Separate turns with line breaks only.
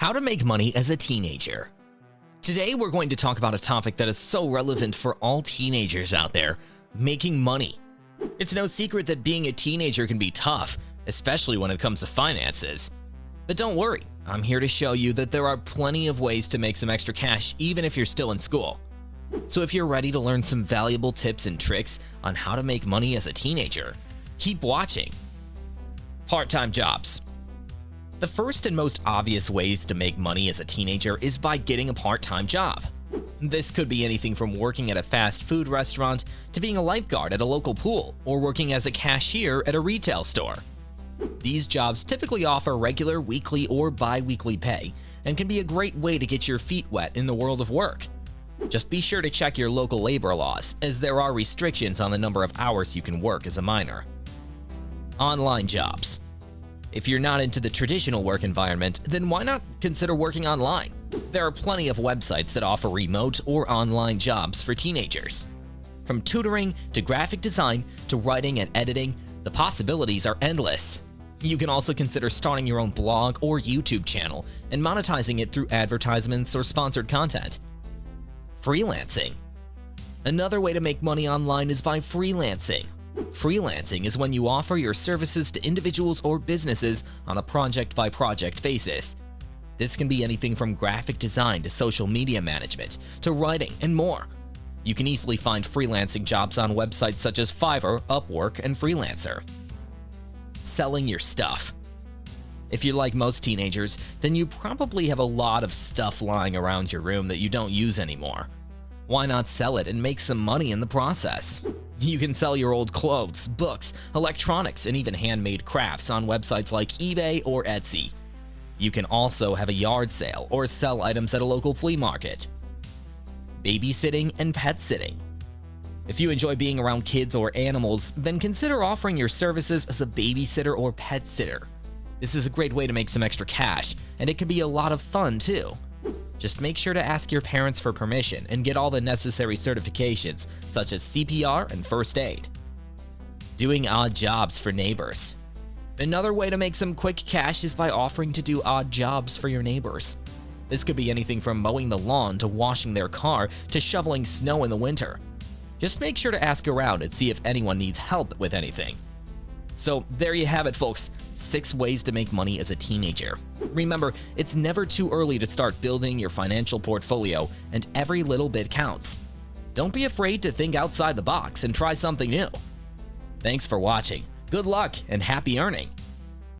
How to make money as a teenager. Today we're going to talk about a topic that is so relevant for all teenagers out there: making money. It's no secret that being a teenager can be tough, especially when it comes to finances. But don't worry, I'm here to show you that there are plenty of ways to make some extra cash even if you're still in school. So if you're ready to learn some valuable tips and tricks on how to make money as a teenager, keep watching. Part-time jobs. The first and most obvious ways to make money as a teenager is by getting a part-time job. This could be anything from working at a fast food restaurant to being a lifeguard at a local pool or working as a cashier at a retail store. These jobs typically offer regular weekly or bi-weekly pay and can be a great way to get your feet wet in the world of work. Just be sure to check your local labor laws, as there are restrictions on the number of hours you can work as a minor. Online jobs. If you're not into the traditional work environment, then why not consider working online? There are plenty of websites that offer remote or online jobs for teenagers. From tutoring to graphic design to writing and editing, the possibilities are endless. You can also consider starting your own blog or YouTube channel and monetizing it through advertisements or sponsored content. Freelancing. Another way to make money online is by freelancing. Freelancing is when you offer your services to individuals or businesses on a project-by-project basis. This can be anything from graphic design to social media management to writing and more. You can easily find freelancing jobs on websites such as Fiverr, Upwork, and Freelancer. Selling your stuff. If you're like most teenagers, then you probably have a lot of stuff lying around your room that you don't use anymore. Why not sell it and make some money in the process? You can sell your old clothes, books, electronics, and even handmade crafts on websites like eBay or Etsy. You can also have a yard sale or sell items at a local flea market. Babysitting and pet sitting. If you enjoy being around kids or animals, then consider offering your services as a babysitter or pet sitter. This is a great way to make some extra cash, and it can be a lot of fun too. Just make sure to ask your parents for permission and get all the necessary certifications, such as CPR and first aid. Doing odd jobs for neighbors. Another way to make some quick cash is by offering to do odd jobs for your neighbors. This could be anything from mowing the lawn to washing their car to shoveling snow in the winter. Just make sure to ask around and see if anyone needs help with anything. So there you have it, folks. 6 ways to make money as a teenager. Remember, it's never too early to start building your financial portfolio, and every little bit counts. Don't be afraid to think outside the box and try something new. Thanks for watching. Good luck and happy earning.